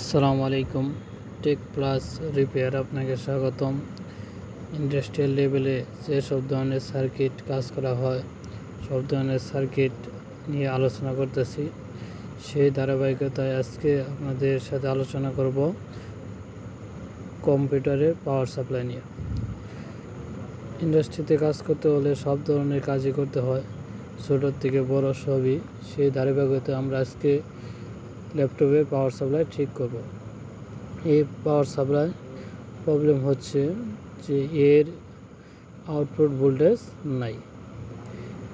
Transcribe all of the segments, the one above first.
আসসালামু আলাইকুম। Take plus repair আপনাকে স্বাগতম। ইন্ডাস্ট্রিয়াল লেভেলে যে সব ধরনের সার্কিট কাজ করা হয় সব ধরনের সার্কিট নিয়ে আলোচনা করতেছি। সেই ধারাবাহিকতায় আজকে আপনাদের সাথে আলোচনা করব কম্পিউটারের পাওয়ার সাপ্লাই নিয়ে। ইন্ডাস্ট্রিতে কাজ করতে হলে সব ধরনের কাজই করতে হয়, ছোটোর থেকে বড় সবই। সেই ধারাবাহিকতায় আমরা আজকে ল্যাপটপের পাওয়ার সাপ্লাই ঠিক করব। এই পাওয়ার সাপ্লাই প্রবলেম হচ্ছে যে এর আউটপুট ভোল্টেজ নাই।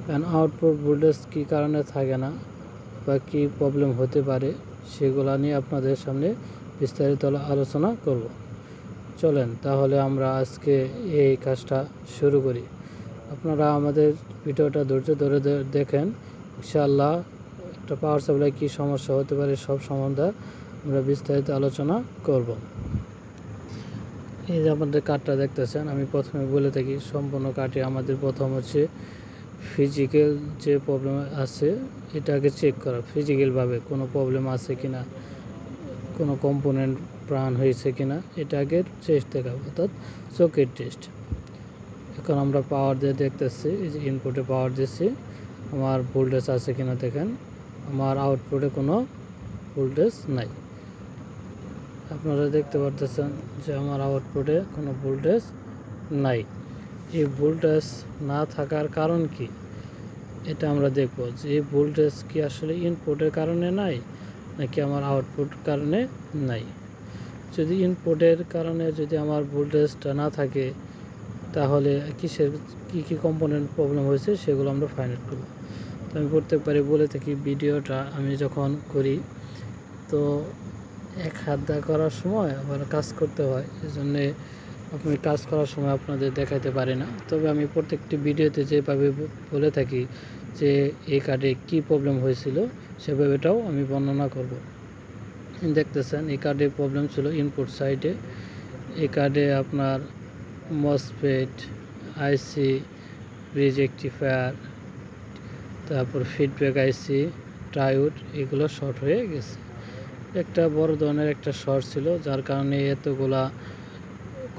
কারণ আউটপুট ভোল্টেজ কী কারণে থাকে না বা কী প্রবলেম হতে পারে সেগুলো নিয়ে আপনাদের সামনে বিস্তারিত আলোচনা করব। চলেন তাহলে আমরা আজকে এই কাজটা শুরু করি। আপনারা আমাদের ভিডিওটা ধৈর্য ধরে দেখেন। ইনশাআল্লাহ একটা পাওয়ার সাপ্লাই কী সমস্যা হতে পারে সব সম্বন্ধে আমরা বিস্তারিত আলোচনা করব। এই যে আমাদের কার্ডটা দেখতেছেন, আমি প্রথমে বলে থাকি সম্পূর্ণ কার্ডে আমাদের প্রথম হচ্ছে ফিজিক্যাল যে প্রবলেম আছে এটাকে চেক করা, ফিজিক্যালভাবে কোনো প্রবলেম আছে কিনা, কোনো কম্পোনেন্ট প্রাণ হয়েছে কিনা এটাকে টেস্ট দেখা, অর্থাৎ চোখের টেস্ট। এখন আমরা পাওয়ার দিয়ে দেখতেছি, এই যে ইনপুটে পাওয়ার দিচ্ছি, আমার ভোল্টেজ আছে কিনা দেখেন। আমার আউটপুটে কোনো ভোল্টেজ নাই। আপনারা দেখতে পারতেছেন যে আমার আউটপুটে কোনো ভোল্টেজ নাই। এই ভোল্টেজ না থাকার কারণ কি এটা আমরা দেখব, যে এই ভোল্টেজ কি আসলে ইনপুটের কারণে নাই নাকি আমার আউটপুট কারণে নাই। যদি ইনপুটের কারণে যদি আমার ভোল্টেজটা না থাকে তাহলে কী কম্পোনেন্ট প্রবলেম হয়েছে সেগুলো আমরা ফাইন্ড আউট করব। তো আমি প্রত্যেকবারই বলে থাকি ভিডিওটা আমি যখন করি তো এক হাত দা করার সময় আবার কাজ করতে হয়, এই জন্যে আপনি কাজ করার সময় আপনাদের দেখাতে পারি না। তবে আমি প্রত্যেকটি ভিডিওতে যেভাবে বলে থাকি যে এই কার্ডে কী প্রবলেম হয়েছিল সেভাবে এটাও আমি বর্ণনা করব। দেখতেছেন এই কার্ডে প্রবলেম ছিল ইনপুট সাইডে। এই কার্ডে আপনার মসফেট, আইসি, ব্রিজ রেকটিফায়ার, তারপর ফিডব্যাক আইসি, ট্রায়োড এগুলো শর্ট হয়ে গেছে। একটা বড় ধরনের একটা শর্ট ছিল, যার কারণে এতগুলা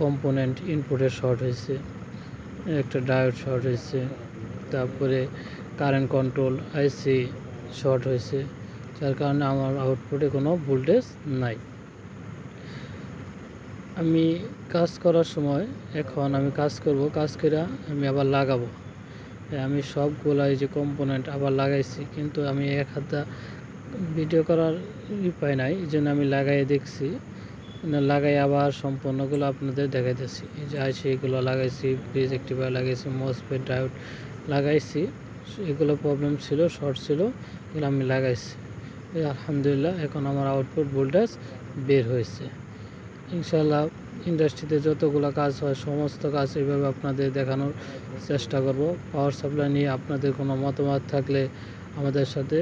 কম্পোনেন্ট ইনপুটে শর্ট হয়েছে। একটা ডায়োড শর্ট হয়েছে, তারপরে কারেন্ট কন্ট্রোল আইসি শর্ট হয়েছে, যার কারণে আমার আউটপুটে কোনো ভোল্টেজ নাই। আমি কাজ করার সময় এখন আমি কাজ করব, কাজ করে আমি আবার লাগাবো। আমি সবগুলাই যে কম্পোনেন্ট আবার লাগাইছি, কিন্তু আমি এক হাতে ভিডিও করার উপায় নাই, এই জন্য আমি লাগাই দেখছি, লাগাই আবার সম্পূর্ণগুলো আপনাদের দেখাইতেছি। এই যে আইসি এগুলো লাগাইছি, ব্রিজ রেকটিফায়ার লাগাইছি, মসফেট, ডায়োড লাগাইছি। এগুলো প্রবলেম ছিল, শর্ট ছিল, এগুলো আমি লাগাইছি। আলহামদুলিল্লাহ এখন আমার আউটপুট ভোল্টেজ বের হয়েছে। ইনশাআল্লাহ ইন্ডাস্ট্রিতে যতগুলো কাজ হয় সমস্ত কাজ এইভাবে আপনাদের দেখানোর চেষ্টা করব। পাওয়ার সাপ্লাই নিয়ে আপনাদের কোনো মতামত থাকলে আমাদের সাথে